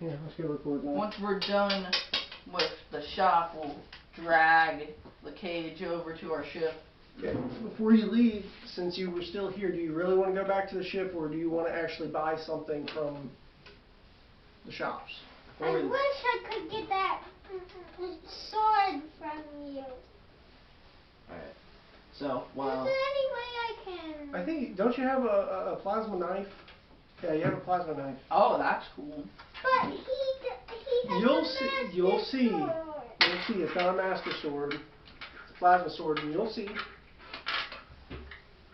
Yeah, let's go record that. Once we're done with the shop, we'll drag the cage over to our ship. Okay. Before you leave, since you were still here, do you really want to go back to the ship, or do you want to actually buy something from the shops? I wish I could get that sword from you. Alright. So, Is while... there any way I can? I think, don't you have a plasma knife? Yeah, you have a plasma knife. Oh, that's cool. But he has You'll a see. master You'll see. sword. You'll see. It's not a master sword. It's a plasma sword, and you'll see.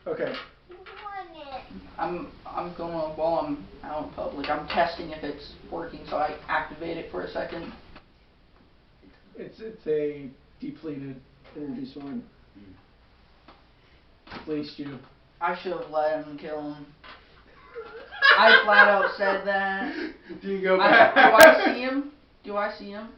Okay. You want it. I'm going while I'm out in public. I'm testing if it's working, so I activate it for a second. It's a depleted energy sword. Depletes you. I should have let him kill him. I flat out said that. Do you go Do back? I see him? Do I see him?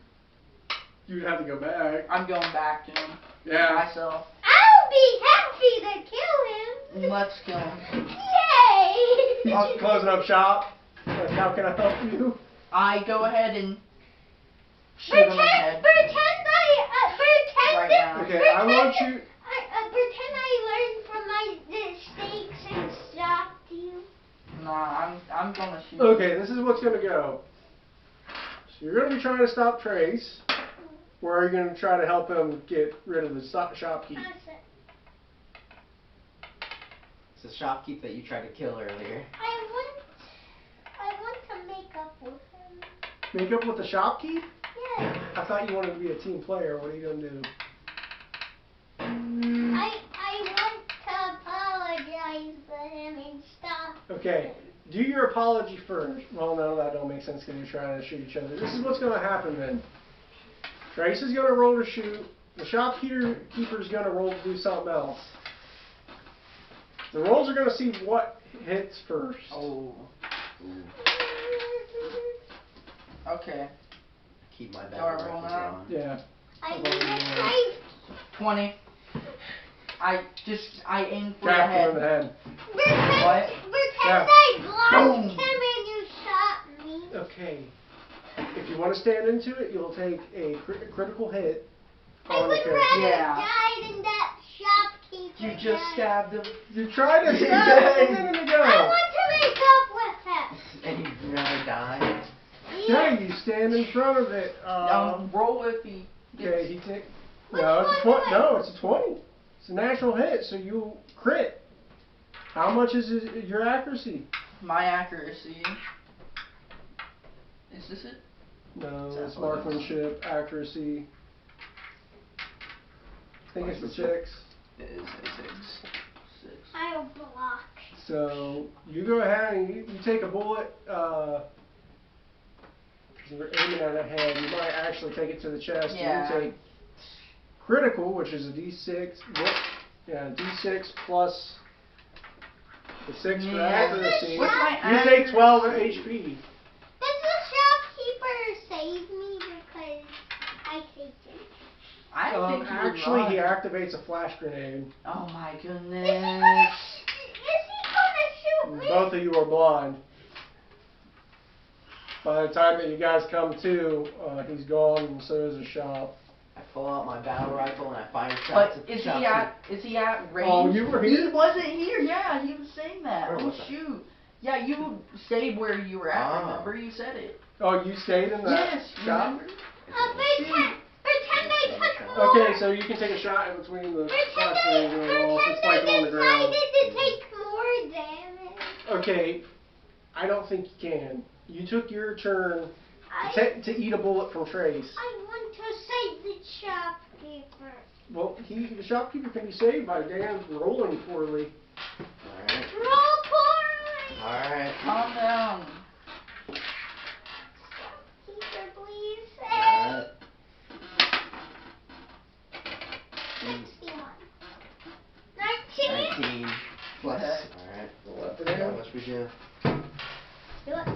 You'd have to go back. I'm going back to him. Yeah. Myself. I'll be happy to kill him. Let's kill him. Yay! He's closing up shop. Like, how can I help you? I go ahead and shoot him in the head. Pretend Right now. Okay, I want you. Pretend I learned from my mistakes and stopped you. Nah, I'm gonna shoot. Okay, this is what's gonna go. So you're gonna be trying to stop Trace. Or are you gonna try to help him get rid of the shopkeep? It's the shopkeep that you tried to kill earlier. I want to make up with him. Make up with the shopkeep? Yeah. I thought you wanted to be a team player. What are you gonna do? I want to apologize to him and stop. Okay, do your apology first. Well, no, that don't make sense because you're trying to shoot each other. This is what's going to happen then. Trace is going to roll to shoot. The shopkeeper's going to roll to do something else. The rolls are going to see what hits first. Oh. Okay. Keep my Alright, battle roll rifles now. on. Yeah. I need a knife. 20. I aim for the Tap him in the head. head. What? Pretend Yeah. I blocked Boom. him and you shot me. Okay. If you want to stand into it, you'll take a critical hit I on the would character. rather Yeah. die than that shopkeeper. You just died. stabbed him. You tried to stab him a minute I ago. want to make up with him. And you'd rather die? Yeah, you stand in front of it. Roll if he gets... Okay, he takes. Which No, it's a one 20. do I- No, it's a 20. It's a natural hit, so you crit. How much is your accuracy? My accuracy. Is this it? No, Is that it's what it is? marksmanship, accuracy. I think it's the 6. It is a 6. 6. I'll block. So you go ahead and you take a bullet. You're aiming at a head. You might actually take it to the chest. And Yeah. you take critical, which is a D6. Yeah, D6 plus the 6 for Yeah. accuracy. What's my You take accuracy? 12 HP. Does the shopkeeper save me because I saved him? I think he would Actually, he run. activates a flash grenade. Oh my Is he goodness. gonna shoot me? Both of you are blind. By the time that you guys come to, he's gone, and so is the shop. I pull out my battle rifle and I fire shots But at the is he shopkeep. at range? Oh, you were He here? wasn't here. Yeah, he was saying that. Where Oh was I? shoot. Yeah, you stayed where you were at. Ah. Remember, you said it. Oh, you stayed in the Yes. shop? Remember? Pretend I took more. Okay, so you can take a shot in between the Pretend flash grenade and the walls. It's like on the ground. decided to take more damage. Okay, I don't think you can. You took your turn I to eat a bullet from Trace. want to save the shopkeeper. Well, the shopkeeper can be saved by Dan rolling poorly. Alright. Roll poorly. Alright. Calm down. Shopkeeper, please Alright. save. 61. 19. 19 plus. Okay. Alright. What the How hell? much we do? Do it.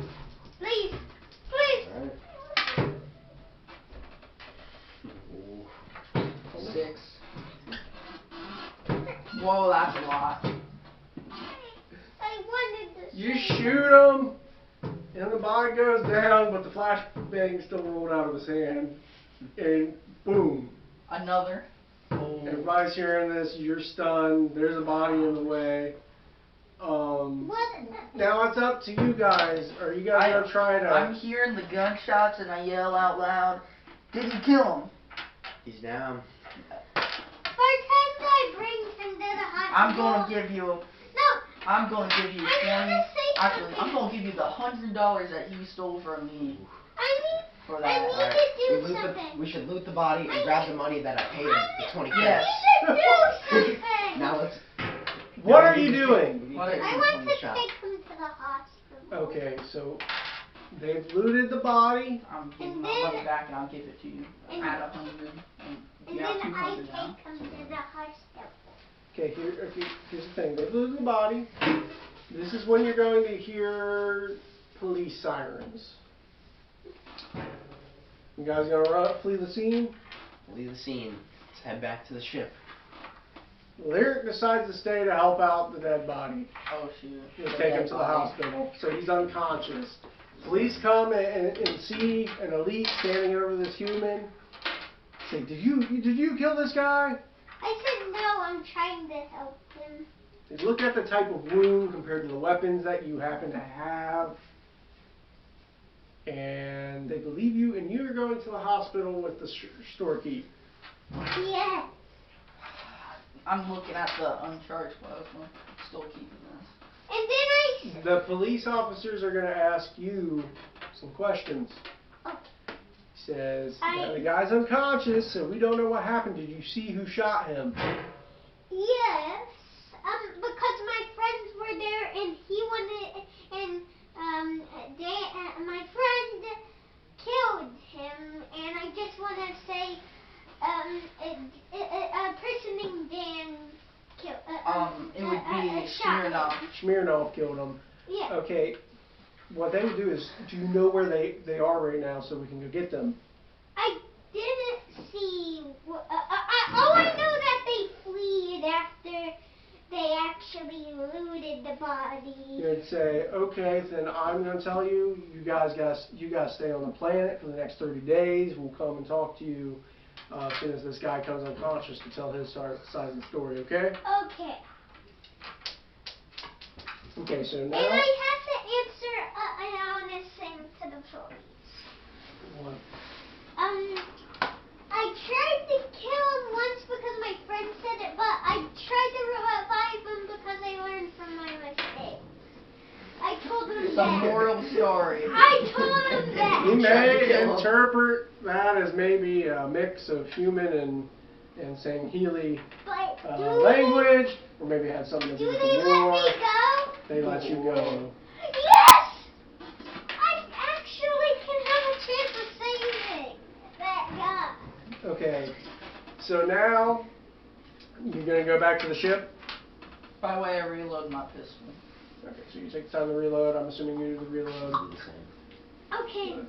Please. Please. Alright. Ooh. 6. Whoa, that's a lot. I wanted to You save shoot him And the body goes down, but the flashbang still rolled out of his hand. And boom. Another. Everybody's hearing this, you're stunned, there's a body in the way. What? Now it's up to you guys. Are you guys gonna try I'm to... hearing the gunshots and I yell out loud, "Did you kill him?" He's down. Pretend I bring him to the hospital. I'm gonna give you. No. I'm gonna give you I'm 20. gonna say Actually, I'm something. gonna give you the $100 that you stole from me I for need that. to Alright, do we something. we should loot the body and grab the money that I paid him, the 20 Yes. We should do something. Now let's... What now are we you need to doing? take- we need What to are take I him want from to the shop. take him to the hospital. Okay, so they've looted the body. I'm giving And my then- money back and I'll give it to you. and- Add 100. And Yeah, then I 200 now. take him to the hospital. Okay, here's the thing. They've looted the body. This is when you're going to hear police sirens. You guys gonna flee the scene? Leave the scene. Let's head back to the ship. Lyric decides to stay to help out the dead body. Oh shoot. They take him to the hospital, so he's unconscious. Police come and see an elite standing over this human. Say, did you kill this guy? I said no, I'm trying to help him. They look at the type of wound compared to the weapons that you happen to have. And they believe you, and you're going to the hospital with the storekeep. Yes. I'm looking at the uncharged weapon. Still keeping this. And then The police officers are going to ask you some questions. Oh. He says, I- the guy's unconscious, so we don't know what happened. Did you see who shot him? yes, because my friends were there and he wanted, and my friend killed him, and I just want to say, a person named Dan killed. It would be shot him. Smirnoff. Smirnoff killed him. Yeah. Okay, what they would do is, do you know where they are right now so we can go get them? I didn't see. Oh, I know that they fled after they actually looted the body. You'd say, okay, then I'm going to tell you, you guys stay on the planet for the next 30 days. We'll come and talk to you as soon as this guy comes unconscious to tell his side of the story, okay? Okay. Okay, so And now... I have to answer an honest thing to the police. What? I tried to kill him once because my friend said it, but I tried to revive him because I learned from my mistakes. I told him It's a that. moral story. I told him You that. tried to may kill him. interpret that as maybe a mix of human and Sangheili But language, or maybe it had something to do do with they the let war. me go? They let you go. Yes! I actually can have a chance of saving that guy. Okay, so now you're going to go back to the ship? By the way, I reload my pistol. Okay, so you take the time to reload. I'm assuming you do the reload. Do the same. Okay.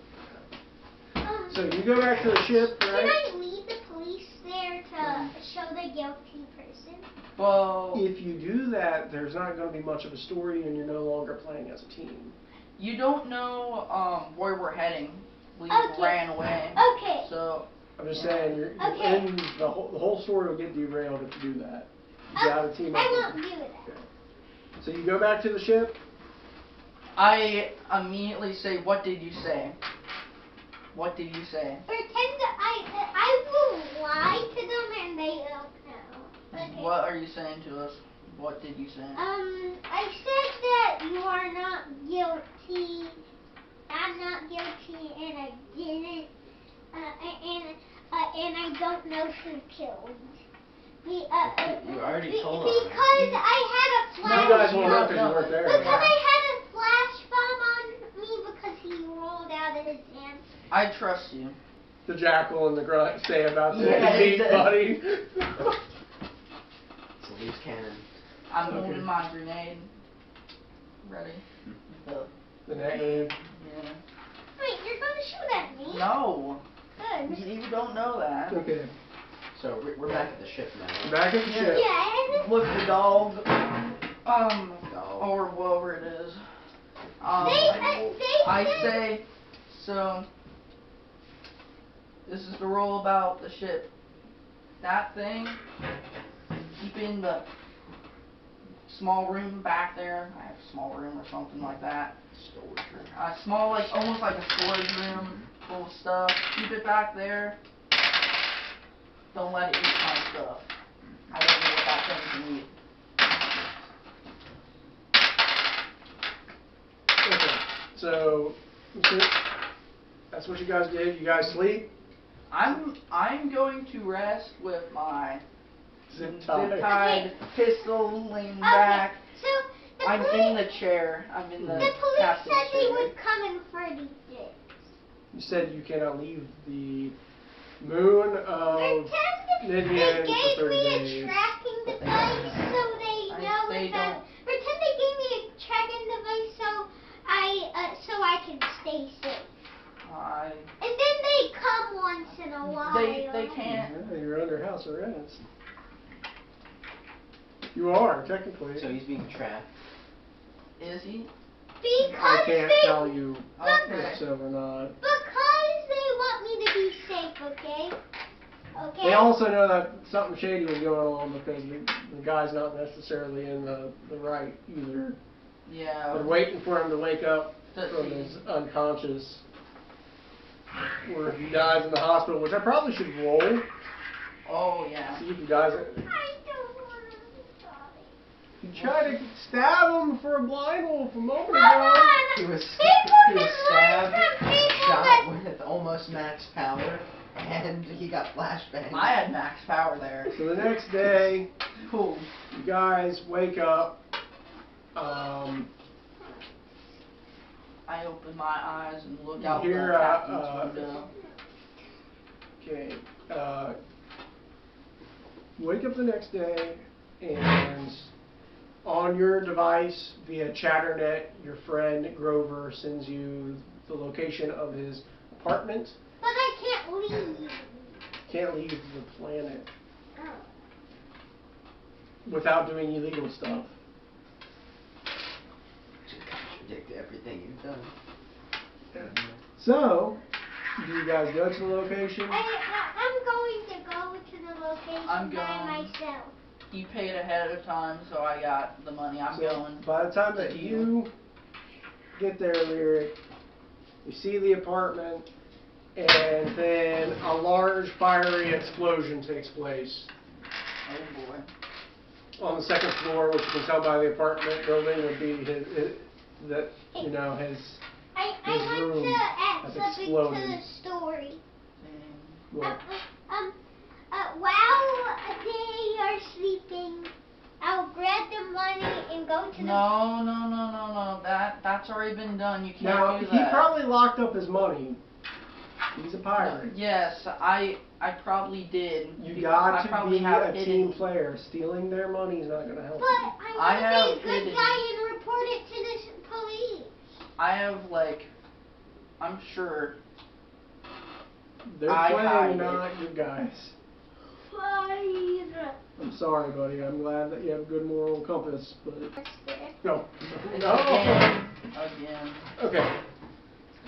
So you go back to the ship, Can right? I leave the police there to show the guilty person? Well, If you do that, there's not going to be much of a story, and you're no longer playing as a team. you don't know where we're heading. We Okay. ran away. Okay. So, I'm just saying, you're Okay. in the whole story will get derailed if you do that. You got a team I up won't with do that. you. So you go back to the ship. I immediately say, "What did you say? What did you say?" Pretend that I will lie to them and they don't know. Okay. What are you saying to us? What did you say? I said that you are not guilty. I'm not guilty, and I didn't. And I don't know who killed. You already told us. Because I had a You flash. guys won't know no, because no. you weren't there. Because I had a flash bomb on me because he rolled out of his hand. I trust you. The jackal and the grunt say about the Yeah, meat, exactly. buddy. It's a loose cannon. I'm Okay. holding my grenade. Ready? The negative. Yeah. Wait, you're gonna shoot at me? No, Good. you don't know that. Okay. So we're back at the ship now. Back at the ship. Yes. With the dog, No. or whatever it is. I say, so, this is the rule about the ship. That thing, keep in the small room back there. I have a small room or something like that. Storage room. Small, like, almost like a storage room full of stuff. Keep it back there. Don't let it eat my stuff. I don't know what that thing can eat. Okay, so that's what you guys did. You guys sleep. I'm going to rest with my Zip-tied. zip-tied pistol leaning Okay, back. so the I'm police, in the chair. I'm in the the police captain's said they chair. would come in 36. You said you cannot leave the moon of Pretend they Nidian gave for 30 me days. a tracking But they device don't so they know they if I... don't. Pretend they gave me a tracking device so I can stay safe. I- And then they come once in a while. They can't. Yeah, you're under house arrest. You are, technically. So he's being trapped. Is he? Because I can't they, tell you Okay. if so or not. because they want me to be safe, okay? Okay? They also know that something shady was going on because the guy's not necessarily in the right either. Yeah. They're waiting for him to wake up Does from he- his unconscious. Or if he dies in the hospital, which I probably should roll. Oh yeah. See if he dies. I don't want to die. You tried to stab him for a blind wolf a moment Come ago. on! He was People stabbed, can learn from people shot that- with almost max power, and he got flashbang. I had max power there. So the next day, Cool. you guys wake up. I open my eyes and look You out hear, the captain's window. Okay. Wake up the next day, and on your device via ChatterNet, your friend Grover sends you the location of his apartment. But I can't leave. Can't leave the planet Oh. without doing illegal stuff. Contradict everything you've done. So, do you guys go to the location? I'm going to go to the location I'm by going. myself. He paid ahead of time, so I got the money. I'm So, going. by the time that to you get there, Lyric, you see the apartment, and then a large fiery explosion takes place Oh boy. on the second floor, which you can tell by the apartment building would be his his I His want room to add has something exploded. to the story. well, While they are sleeping, I'll grab the money and go to the... No. That's already been done. You can't now do he that. probably locked up his money. He's a pirate. Yes, I probably did. You because got I to probably be have a hidden- team player. Stealing their money is not going to help But you. I I have want to be a good hidden- guy and report it to the police. I have I'm sure. They're I playing hide not good guys. Fine. I'm sorry, buddy. I'm glad that you have a good moral compass, but That's there. no. Again. Okay.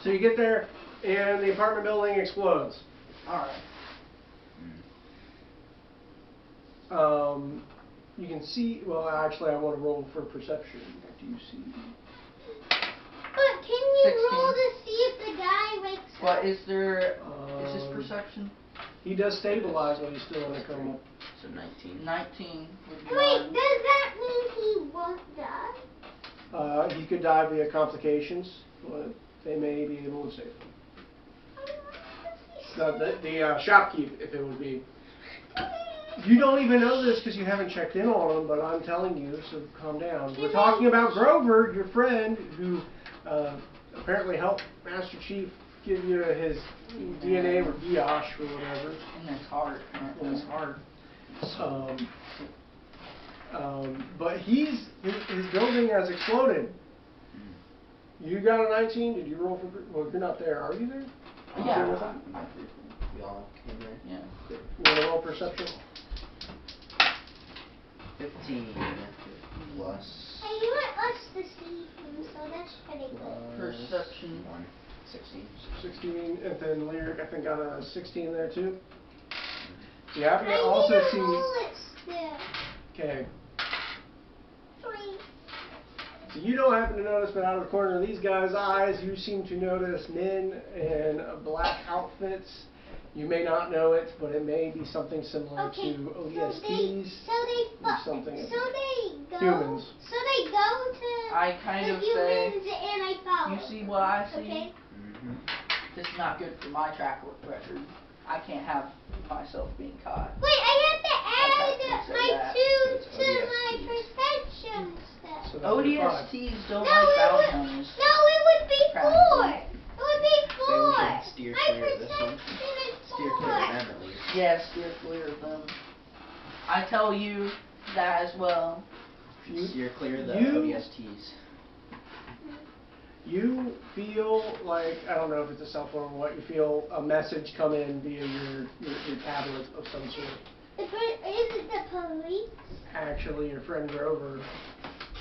So you get there, and the apartment building explodes. All right. You can see. Well, actually, I want to roll for perception. Do you see? But can you 16. roll to see if the guy wakes What up? is there? Is this Um, perception? He does stabilize when he's still in a coma. So 19. 19 would be Wait, mine. does that mean he won't die? He could die via complications, but they may be able to save him. The shopkeep, if it would be. You don't even know this because you haven't checked in on him, but I'm telling you, so calm down. We're talking about Grover, your friend, who apparently helped Master Chief give you his DNA or brioche or whatever In his heart. in his heart. But his building has exploded. You got a 19? Did you roll for... Well, you're not there. Are you there? You Yeah. there with him? We all came there. Yeah. You want to roll perception? 15 plus Hey, you want us to see him, so that's pretty good. Perception. 16. 16, and then Lyric, I think, got a 16 there too. You happen to I also need a see. bullet still. Okay, Three. so you don't happen to notice, but out of the corner of these guys' eyes, you seem to notice men in black outfits. You may not know it, but it may be something similar Okay, to so ODSTs. they something. so they go. Humans. So they go to I kind the of say, humans and I follow. you see what I see? Okay. Mm-hmm. This is not good for my track record. I can't have myself being caught. Wait, I have to Okay, add so my that- two it's to my ODSTs. perception stuff. So that'd be 5. ODSTs don't No, like it bounty would, hunters. no, it would be Practically. 4. It would be 4. we should steer My clear of this one. perception is 4. Steer clear of them at least. Yes, steer clear of them. I tell you that as well. Steer clear of the you- ODSTs. You feel like, I don't know if it's a cell phone or what, you feel a message come in via your tablet of some sort. Is it the police? Actually, your friend Grover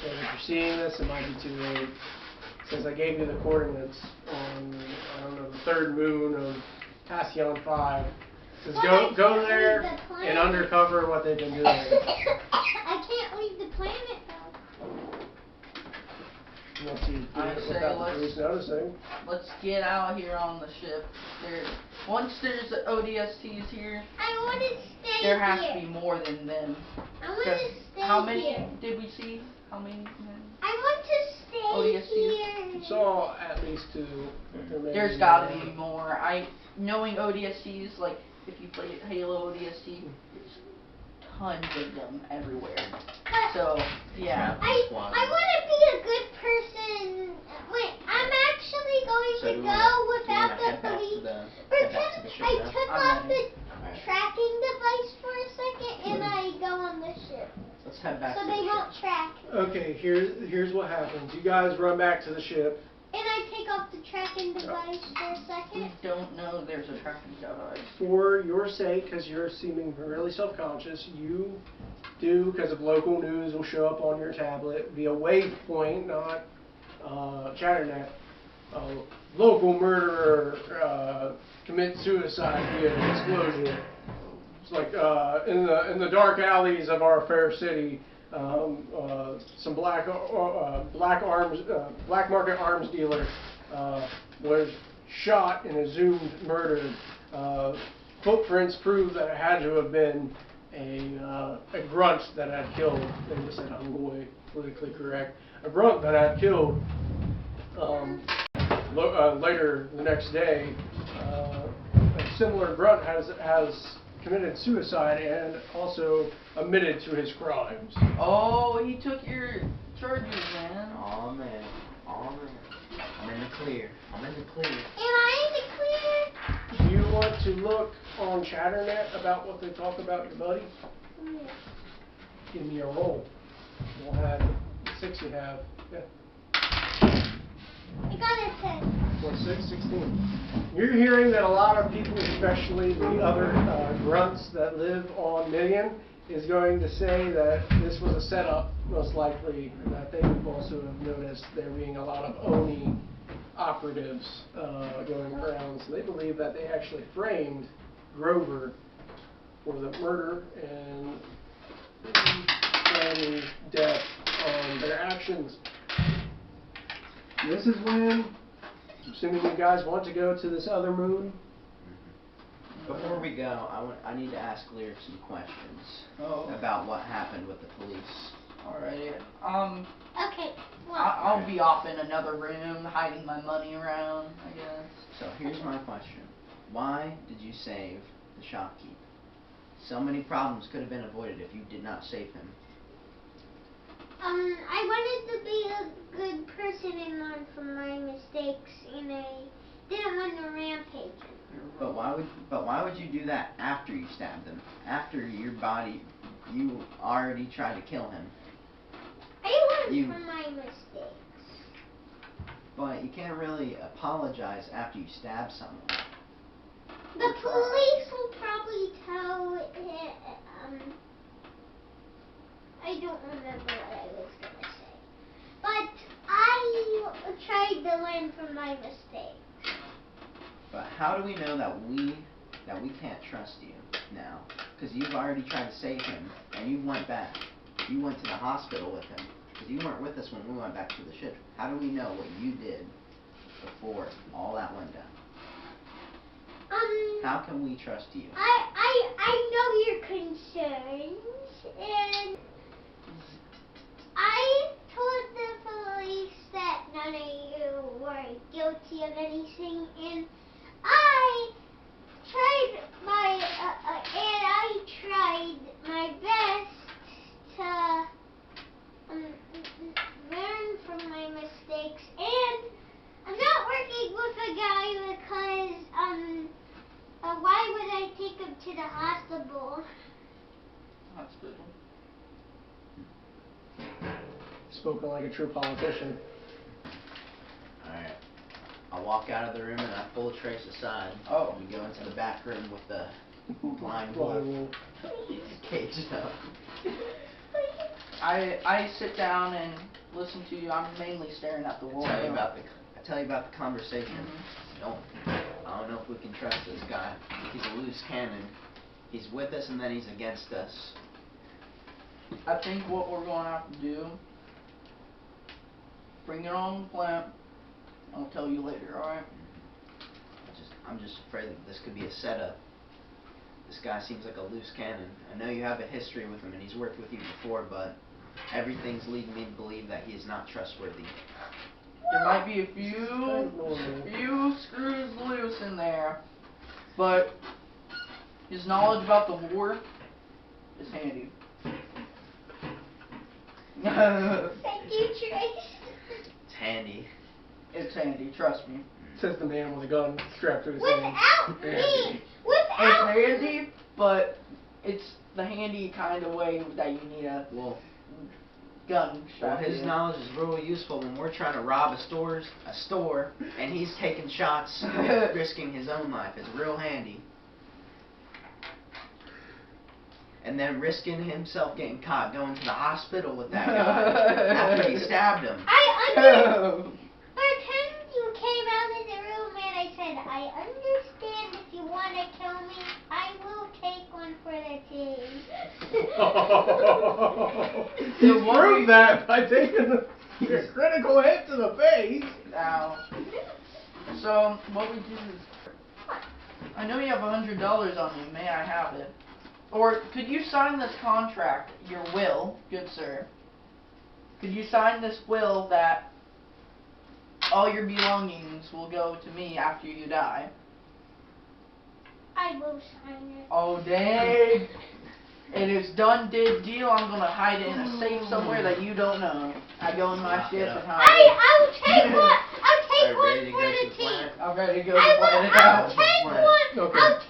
said, if you're seeing this, it might be too late. Says I gave you the coordinates on, I don't know, the third moon of Tassion 5. Says But I go can't there leave the planet. and undercover what they've been doing. I can't leave the planet though. Once you do I it say without the let's- police noticing. Let's get out here on the ship. Once there's the ODSTs here, I want to stay there has here. to be more than them. I want Just to stay how many here. did we see? How many men? I want to stay ODST? here. You saw at least 2. There may There's be gotta more. be more. Knowing ODSTs, like if you play Halo ODST, there's tons of them everywhere. But So yeah. I Squad. want to be a good person. Wait, I'm actually going So to do we go wanna- without do we wanna the head back to police. the- head back to Pretend the ship I now? took I'm off ready. the Alright. tracking device for a second and I go on the ship. Let's head back So to they the won't ship. track me. Okay, here's what happens. You guys run back to the ship. And I take off the tracking device for a We second. don't know there's a tracking device. For your sake, because you're seeming really self-conscious, you do, because of local news will show up on your tablet via Waypoint, not Chatternet. Local murderer commits suicide via an explosion. It's like in the dark alleys of our fair city, some black market arms dealer was shot and assumed murdered. Footprints prove that it had to have been a grunt that had killed. They just said Hungoi, politically correct. A grunt that had killed. Later the next day, a similar grunt has committed suicide and also admitted to his crimes. Oh, he took your charges, man. Aw man. Aw man. I'm in the clear. I'm in the clear. Am I in the clear? Do you want to look on Chatternet about what they talk about your buddy? Yeah. Give me a roll. We'll have the 6 you have. Yeah. I got a 10. What, 16. You're hearing that a lot of people, especially the other grunts that live on Million, is going to say that this was a setup, most likely, and that they would also have noticed there being a lot of Oni operatives going around. So they believe that they actually framed Grover for the murder and death on their actions. This is when, assuming you guys want to go to this other moon. Before we go, I need to ask Lyric some questions Oh, about what happened with the police. alrighty. Okay. Well, I'll be off in another room, hiding my money around, I guess. So here's my question. Why did you save the shopkeep? So many problems could have been avoided if you did not save him. I wanted to be a good person and learn from my mistakes, and I didn't want to rampage him. But why would you do that after you stabbed him? After you already tried to kill him. I learned from my mistakes. But you can't really apologize after you stab someone. The police will probably tell I don't remember what I was gonna say. but I tried to learn from my mistakes. But how do we know that we can't trust you now? Because you've already tried to save him, and you went back. You went to the hospital with him. Because you weren't with us when we went back to the ship. How do we know what you did before all that went down? How can we trust you? I know your concerns, and I told the police that none of you were guilty of anything, and I tried my best to learn from my mistakes, and I'm not working with a guy because why would I take him to the hospital? Hospital. Spoken like a true politician. Alright. I walk out of the room and I pull Trace aside. Oh. We go into the back room with the blind Blind wolf wolf. caged up. I sit down and listen to you. I'm mainly staring at the wall. I tell you about the conversation. Mhm. I don't know if we can trust this guy. He's a loose cannon. He's with us and then he's against us. I think what we're going to have to do, bring your own plant. I'll tell you later, alright? I'm just afraid that this could be a setup. This guy seems like a loose cannon. I know you have a history with him and he's worked with you before, but everything's leading me to believe that he is not trustworthy. There might be a few screws loose in there, but his knowledge about the war is handy. Thank you, Trace. It's handy. It's handy, trust me. Says the man with a gun strapped to his hand. Without me, It's without handy, but it's the handy kind of way that you need a Well, gun strapped to his you. knowledge is really useful when we're trying to rob a store, and he's taking shots, risking his own life. It's real handy. And then risking himself getting caught, going to the hospital with that guy after he stabbed him. By the time you came out of the room and I said, I understand if you want to kill me, I will take one for the team. You proved that by taking a critical hit to the face. Now, so what we do is, I know you have $100 on you. May I have it? Or could you sign this contract, your will, good sir? Could you sign this will that all your belongings will go to me after you die? I will sign it. Oh dang! It is done, did deal. I'm gonna hide it in a safe somewhere that you don't know. I go in my Lock ship it up. and hide it. I'll take one. I'll take Alright, one ready to for go the to the team. planet? I'm ready to go I to will, planet I'll out. take one. Okay. I'll